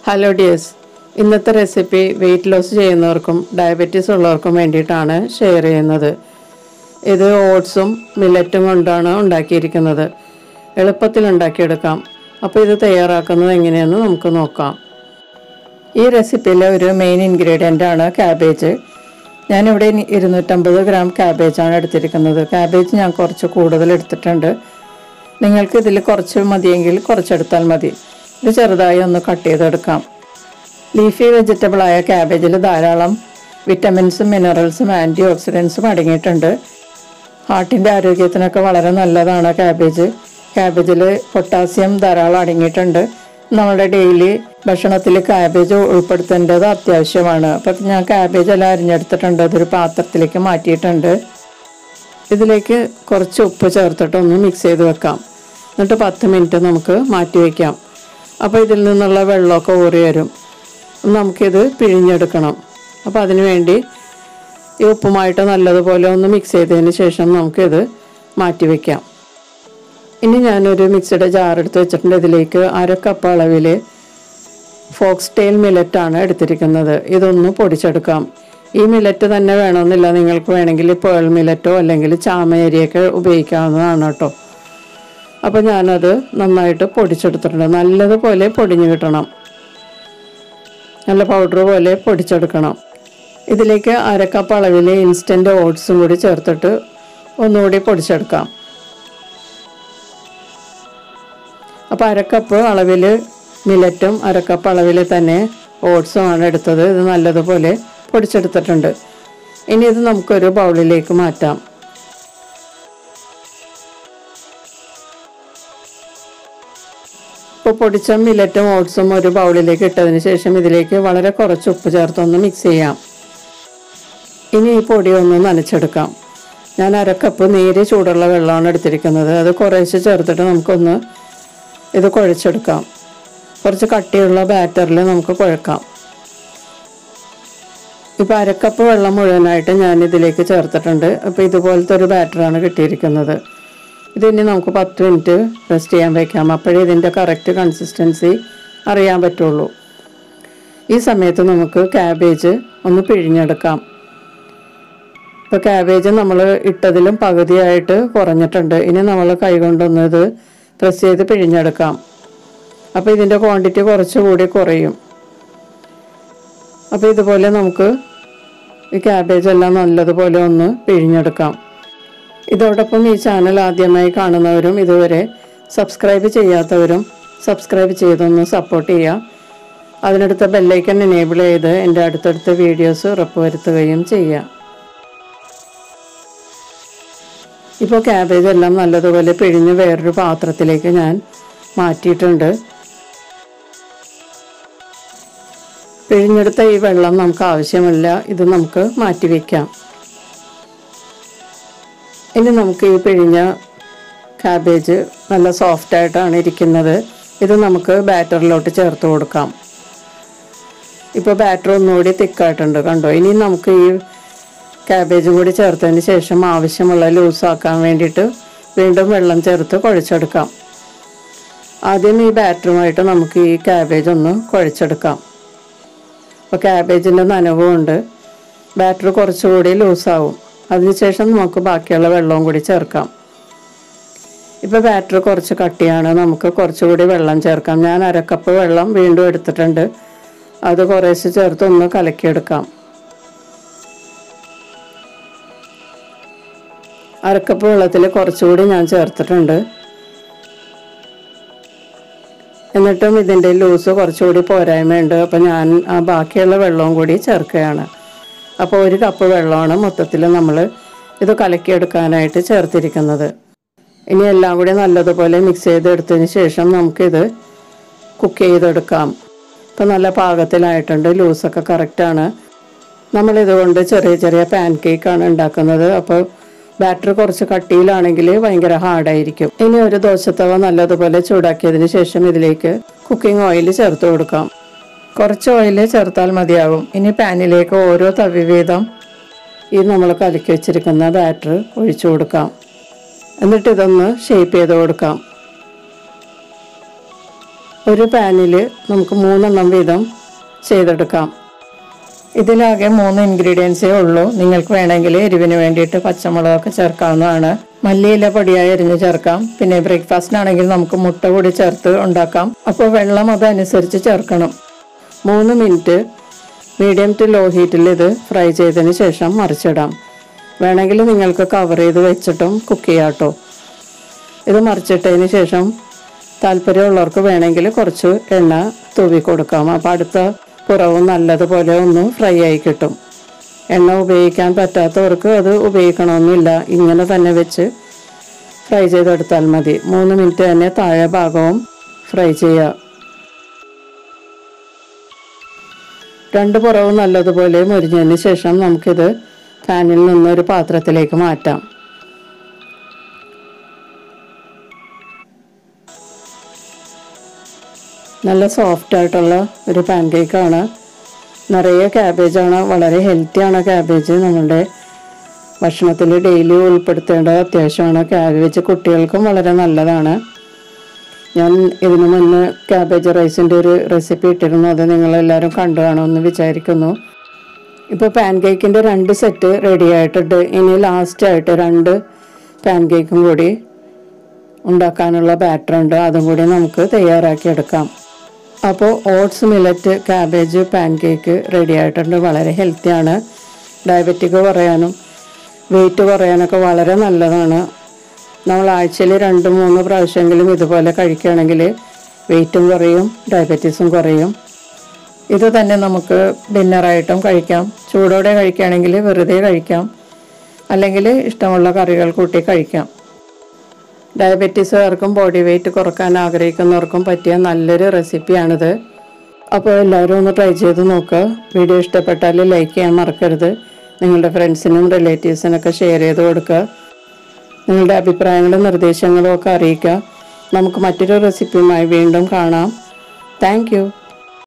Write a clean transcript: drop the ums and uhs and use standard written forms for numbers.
Hello dears, ഇന്നത്തെ recipe weight loss ചെയ്യുന്നവർക്കും diabetes ഉള്ളവർക്കും വേണ്ടിയിട്ടാണ് ഷെയർ ചെയ്യുന്നത്. ഇത് ഓട്സും മില്ലറ്റും കൊണ്ടാണ് ഉണ്ടാക്കിയിരിക്കുന്നത്. എളുപ്പത്തിൽ ഉണ്ടാക്കിയെടുക്കാം. അപ്പോൾ ഇത് തയ്യാറാക്കുന്നത് എങ്ങനെയെന്ന് നമുക്ക് നോക്കാം. ഈ റെസിപ്പിയിലെ ഒരു മെയിൻ ഇൻഗ്രീഡിയൻ്റ് ആണ് ക്യാബേജ്. ഞാനിവിടെ 250 ഗ്രാം ക്യാബേജാണ് എടുത്തിരിക്കുന്നത്. ക്യാബേജ് ഞാൻ കുറച്ച് കൂടുതൽ എടുത്തിട്ടുണ്ട്. നിങ്ങൾക്ക് ഇതിൽ കുറച്ച് മതിയെങ്കിൽ കുറച്ചെടുത്താൽ മതി. ഇത് ചെറുതായി ഒന്ന് കട്ട് ചെയ്തെടുക്കാം. ലീഫി വെജിറ്റബിളായ ക്യാബേജിൽ ധാരാളം വിറ്റമിൻസും മിനറൽസും ആൻറ്റി ഓക്സിഡൻസും അടങ്ങിയിട്ടുണ്ട്. ഹാർട്ടിൻ്റെ ആരോഗ്യത്തിനൊക്കെ വളരെ നല്ലതാണ് ക്യാബേജ്. ക്യാബേജിൽ പൊട്ടാസ്യം ധാരാളം അടങ്ങിയിട്ടുണ്ട്. നമ്മുടെ ഡെയിലി ഭക്ഷണത്തിൽ ക്യാബേജ് ഉൾപ്പെടുത്തേണ്ടത് അത്യാവശ്യമാണ്. അപ്പം ഞാൻ ക്യാബേജ് എല്ലാം അരിഞ്ഞെടുത്തിട്ടുണ്ട്. അതൊരു പാത്രത്തിലേക്ക് മാറ്റിയിട്ടുണ്ട്. ഇതിലേക്ക് കുറച്ച് ഉപ്പ് ചേർത്തിട്ടൊന്ന് മിക്സ് ചെയ്ത് വെക്കാം. എന്നിട്ട് 10 മിനിറ്റ് നമുക്ക് മാറ്റി വയ്ക്കാം. അപ്പോൾ ഇതിൽ നിന്നുള്ള വെള്ളമൊക്കെ ഊറി വരും. നമുക്കിത് പിഴിഞ്ഞെടുക്കണം. അപ്പോൾ അതിന് വേണ്ടി ഈ ഉപ്പുമായിട്ട് നല്ലതുപോലെ ഒന്ന് മിക്സ് ചെയ്തതിന് ശേഷം നമുക്കിത് മാറ്റി വയ്ക്കാം. ഇനി ഞാനൊരു മിക്സിയുടെ ജാർ എടുത്ത് വെച്ചിട്ടുണ്ട്. ഇതിലേക്ക് 1/2 കപ്പ് അളവിൽ ഫോക്സ്ടെയിൽ മില്ലറ്റാണ് എടുത്തിരിക്കുന്നത്. ഇതൊന്ന് പൊടിച്ചെടുക്കാം. ഈ മില്ലറ്റ് തന്നെ വേണമെന്നില്ല, നിങ്ങൾക്ക് വേണമെങ്കിൽ പേൾ മില്ലറ്റോ അല്ലെങ്കിൽ ചാമയരിയൊക്കെ ഉപയോഗിക്കാവുന്നതാണ് കേട്ടോ. അപ്പോൾ ഞാനത് നന്നായിട്ട് പൊടിച്ചെടുത്തിട്ടുണ്ട്. നല്ലതുപോലെ പൊടിഞ്ഞു കിട്ടണം, നല്ല പൗഡർ പോലെ പൊടിച്ചെടുക്കണം. ഇതിലേക്ക് 1/2 കപ്പ് അളവിൽ ഇൻസ്റ്റൻറ്റ് ഓട്സും കൂടി ചേർത്തിട്ട് ഒന്നുകൂടി പൊടിച്ചെടുക്കാം. അപ്പോൾ 1/2 കപ്പ് അളവിൽ മില്ലറ്റും 1/2 കപ്പ് അളവിൽ തന്നെ ഓട്സുമാണ് എടുത്തത്. ഇത് നല്ലതുപോലെ പൊടിച്ചെടുത്തിട്ടുണ്ട്. ഇനി ഇത് നമുക്കൊരു ബൗളിലേക്ക് മാറ്റാം. ഇപ്പോൾ പൊടിച്ച മില്ലറ്റും ഓട്സും ഒരു ബൗളിലേക്ക് ഇട്ടതിന് ശേഷം ഇതിലേക്ക് വളരെ കുറച്ച് ഉപ്പ് ചേർത്തൊന്ന് മിക്സ് ചെയ്യാം. ഇനി ഈ പൊടി ഒന്ന് നനച്ചെടുക്കാം. ഞാൻ 1/2 കപ്പ് നേരിയ ചൂടുള്ള വെള്ളമാണ് എടുത്തിരിക്കുന്നത്. അത് കുറേശ്ശെ ചേർത്തിട്ട് നമുക്കൊന്ന് ഇത് കുഴച്ചെടുക്കാം. കുറച്ച് കട്ടിയുള്ള ബാറ്ററിൽ നമുക്ക് കുഴക്കാം. ഇപ്പോൾ 1/2 കപ്പ് വെള്ളം മുഴുവനായിട്ട് ഞാൻ ഇതിലേക്ക് ചേർത്തിട്ടുണ്ട്. അപ്പോൾ ഇതുപോലത്തെ ഒരു ബാറ്ററാണ് കിട്ടിയിരിക്കുന്നത്. ഇതിനി നമുക്ക് 10 മിനിറ്റ് റെസ്റ്റ് ചെയ്യാൻ വയ്ക്കാം. അപ്പോഴേ ഇതിൻ്റെ കറക്റ്റ് കൺസിസ്റ്റൻസി അറിയാൻ പറ്റുള്ളൂ. ഈ സമയത്ത് നമുക്ക് ക്യാബേജ് ഒന്ന് പിഴിഞ്ഞെടുക്കാം. ഇപ്പോൾ ക്യാബേജ് നമ്മൾ ഇട്ടതിലും പകുതിയായിട്ട് കുറഞ്ഞിട്ടുണ്ട്. ഇനി നമ്മൾ കൈകൊണ്ടൊന്ന് ഇത് പ്രസ് ചെയ്ത് പിഴിഞ്ഞെടുക്കാം. അപ്പോൾ ഇതിൻ്റെ ക്വാണ്ടിറ്റി കുറച്ചുകൂടി കുറയും. അപ്പോൾ ഇതുപോലെ നമുക്ക് ഈ ക്യാബേജ് എല്ലാം നല്ലതുപോലെ ഒന്ന് പിഴിഞ്ഞെടുക്കാം. ഇതോടൊപ്പം ഈ ചാനൽ ആദ്യമായി കാണുന്നവരും ഇതുവരെ സബ്സ്ക്രൈബ് ചെയ്യാത്തവരും സബ്സ്ക്രൈബ് ചെയ്തൊന്ന് സപ്പോർട്ട് ചെയ്യുക. അതിനടുത്ത ബെല്ലൈക്കൺ എനേബിൾ ചെയ്ത് എൻ്റെ അടുത്തടുത്ത വീഡിയോസ് ഉറപ്പുവരുത്തുകയും ചെയ്യുക. ഇപ്പോൾ ക്യാബേജ് എല്ലാം നല്ലതുപോലെ പിഴിഞ്ഞ് വേറൊരു പാത്രത്തിലേക്ക് ഞാൻ മാറ്റിയിട്ടുണ്ട്. പിഴിഞ്ഞെടുത്ത ഈ വെള്ളം നമുക്ക് ആവശ്യമില്ല. ഇത് നമുക്ക് മാറ്റി വയ്ക്കാം. ഇനി നമുക്ക് ഈ പിഴിഞ്ഞ ക്യാബേജ് നല്ല സോഫ്റ്റായിട്ടാണ് ഇരിക്കുന്നത്. ഇത് നമുക്ക് ബാറ്ററിലോട്ട് ചേർത്ത് കൊടുക്കാം. ഇപ്പോൾ ബാറ്റർ ഒന്നുകൂടി തിക്കായിട്ടുണ്ട്, കണ്ടോ. ഇനി നമുക്ക് ഈ ക്യാബേജും കൂടി ചേർത്തതിന് ശേഷം ആവശ്യമുള്ള ലൂസാക്കാൻ വേണ്ടിയിട്ട് വീണ്ടും വെള്ളം ചേർത്ത് കുഴച്ചെടുക്കാം. ആദ്യം ഈ ബാറ്ററുമായിട്ട് നമുക്ക് ഈ ക്യാബേജ് ഒന്ന് കുഴച്ചെടുക്കാം. അപ്പോൾ ക്യാബേജിൻ്റെ നനവുകൊണ്ട് ബാറ്റർ കുറച്ചുകൂടി ലൂസാവും. അതിനുശേഷം നമുക്ക് ബാക്കിയുള്ള വെള്ളവും കൂടി ചേർക്കാം. ഇപ്പോൾ ബാറ്റർ കുറച്ച് കട്ടിയാണ്, നമുക്ക് കുറച്ചുകൂടി വെള്ളം ചേർക്കാം. ഞാൻ 1/2 കപ്പ് വെള്ളം വീണ്ടും എടുത്തിട്ടുണ്ട്. അത് കുറേശ്ശെ ചേർത്ത് ഒന്ന് കലക്കിയെടുക്കാം. 1/2 കപ്പ് വെള്ളത്തിൽ കുറച്ചുകൂടി ഞാൻ ചേർത്തിട്ടുണ്ട്. എന്നിട്ടും ഇതിൻ്റെ ലൂസ് കുറച്ചുകൂടി പോരായ്മയുണ്ട്. അപ്പോൾ ഞാൻ ആ ബാക്കിയുള്ള വെള്ളവും കൂടി ചേർക്കുകയാണ്. അപ്പോൾ 1 കപ്പ് വെള്ളമാണ് മൊത്തത്തിൽ നമ്മൾ ഇത് കലക്കിയെടുക്കാനായിട്ട് ചേർത്തിരിക്കുന്നത്. ഇനി എല്ലാം കൂടി നല്ലതുപോലെ മിക്സ് ചെയ്തെടുത്തതിന് ശേഷം നമുക്കിത് കുക്ക് ചെയ്തെടുക്കാം. ഇപ്പോൾ നല്ല പാകത്തിലായിട്ടുണ്ട്, ലൂസൊക്കെ കറക്റ്റാണ്. നമ്മളിതുകൊണ്ട് ചെറിയ ചെറിയ പാൻ കേക്കാണ് ഉണ്ടാക്കുന്നത്. അപ്പോൾ ബാറ്റർ കുറച്ച് കട്ടിയിലാണെങ്കിൽ ഭയങ്കര ഹാർഡായിരിക്കും. ഇനി ഒരു ദോശത്തവ നല്ലതുപോലെ ചൂടാക്കിയതിന് ശേഷം ഇതിലേക്ക് കുക്കിംഗ് ഓയിൽ ചേർത്ത് കൊടുക്കാം. കുറച്ച് ഓയിൽ ചേർത്താൽ മതിയാകും. ഇനി പാനിലേക്ക് ഓരോ തവി വീതം ഈ നമ്മൾ കലക്കി വെച്ചിരിക്കുന്ന ബാറ്റർ ഒഴിച്ചു കൊടുക്കാം. എന്നിട്ട് ഇതൊന്ന് ഷേപ്പ് ചെയ്ത് കൊടുക്കാം. ഒരു പാനിൽ നമുക്ക് 3 എണ്ണം വീതം ചെയ്തെടുക്കാം. ഇതിലാകെ 3 ഇൻഗ്രീഡിയൻസേ ഉള്ളൂ. നിങ്ങൾക്ക് വേണമെങ്കിൽ എരിവിന് വേണ്ടിയിട്ട് പച്ചമുളകൊക്കെ ചേർക്കാവുന്നതാണ്. മല്ലിയില പൊടിയായി അരിഞ്ഞ് ചേർക്കാം. പിന്നെ ബ്രേക്ക്ഫാസ്റ്റിനാണെങ്കിൽ നമുക്ക് മുട്ട കൂടി ചേർത്ത് ഉണ്ടാക്കാം. അപ്പോൾ വെള്ളം അതനുസരിച്ച് ചേർക്കണം. 3 മിനിറ്റ് മീഡിയം ടു ലോ ഹീറ്റിൽ ഇത് ഫ്രൈ ചെയ്തതിന് ശേഷം മറിച്ചിടാം. വേണമെങ്കിൽ നിങ്ങൾക്ക് കവർ ചെയ്ത് വെച്ചിട്ടും കുക്ക് ചെയ്യാം കേട്ടോ. ഇത് മറിച്ചിട്ടതിന് ശേഷം താല്പര്യമുള്ളവർക്ക് വേണമെങ്കിൽ കുറച്ച് എണ്ണ തൂവി കൊടുക്കാം. അപ്പോൾ അടുത്ത പുറവും നല്ലതുപോലെ ഒന്ന് ഫ്രൈ ആയി കിട്ടും. എണ്ണ ഉപയോഗിക്കാൻ പറ്റാത്തവർക്ക് അത് ഉപയോഗിക്കണമെന്നില്ല. ഇങ്ങനെ തന്നെ വെച്ച് ഫ്രൈ ചെയ്തെടുത്താൽ മതി. 3 മിനിറ്റ് തന്നെ താഴെ ഭാഗവും ഫ്രൈ ചെയ്യുക. 2 പുറവും നല്ലതുപോലെ മുരിഞ്ഞതിന് ശേഷം നമുക്കിത് പാനിൽ നിന്നൊരു പാത്രത്തിലേക്ക് മാറ്റാം. നല്ല സോഫ്റ്റായിട്ടുള്ള ഒരു പാൻ കേക്കാണ്. നിറയെ ക്യാബേജാണ്. വളരെ ഹെൽത്തിയാണ് ക്യാബേജ്. നമ്മളുടെ ഭക്ഷണത്തിൽ ഡെയിലി ഉൾപ്പെടുത്തേണ്ടത് അത്യാവശ്യമാണ്. ക്യാബേജ് കുട്ടികൾക്കും വളരെ നല്ലതാണ്. ഞാൻ ഇതിനു മുന്നേ ക്യാബേജ് റൈസിൻ്റെ ഒരു റെസിപ്പി ഇട്ടിരുന്നു. അത് നിങ്ങളെല്ലാവരും കണ്ടു കാണുമെന്ന് വിചാരിക്കുന്നു. ഇപ്പോൾ പാൻ കേക്കിൻ്റെ 2 സെറ്റ് റെഡി ആയിട്ടുണ്ട്. ഇനി ലാസ്റ്റായിട്ട് 2 പാൻ കേക്കും കൂടി ഉണ്ടാക്കാനുള്ള ബാറ്റർ ഉണ്ട്. അതും കൂടി നമുക്ക് തയ്യാറാക്കിയെടുക്കാം. അപ്പോൾ oats millet cabbage pan cake ready ആയിട്ടുണ്ട്. വളരെ ഹെൽത്തിയാണ്. ഡയബറ്റിക് കുറയാനും വെയിറ്റ് കുറയാനൊക്കെ വളരെ നല്ലതാണ്. നമ്മൾ ആഴ്ചയിൽ 2-3 പ്രാവശ്യമെങ്കിലും ഇതുപോലെ കഴിക്കുകയാണെങ്കിൽ വെയിറ്റും കുറയും, ഡയബറ്റീസും കുറയും. ഇത് തന്നെ നമുക്ക് ഡിന്നറായിട്ടും കഴിക്കാം. ചൂടോടെ കഴിക്കുകയാണെങ്കിൽ വെറുതെ കഴിക്കാം, അല്ലെങ്കിൽ ഇഷ്ടമുള്ള കറികൾ കൂട്ടി കഴിക്കാം. ഡയബറ്റീസുകാർക്കും ബോഡി വെയിറ്റ് കുറക്കാൻ ആഗ്രഹിക്കുന്നവർക്കും പറ്റിയ നല്ലൊരു റെസിപ്പിയാണിത്. അപ്പോൾ എല്ലാവരും ഒന്ന് ട്രൈ ചെയ്ത് നോക്കുക. വീഡിയോ ഇഷ്ടപ്പെട്ടാൽ ലൈക്ക് ചെയ്യാൻ മറക്കരുത്. നിങ്ങളുടെ ഫ്രണ്ട്സിനും റിലേറ്റീവ്സിനൊക്കെ ഷെയർ ചെയ്ത് കൊടുക്കുക. നിങ്ങളുടെ അഭിപ്രായങ്ങളും നിർദ്ദേശങ്ങളും ഒക്കെ അറിയിക്കുക. നമുക്ക് മറ്റൊരു റെസിപ്പിയുമായി വീണ്ടും കാണാം. Thank you.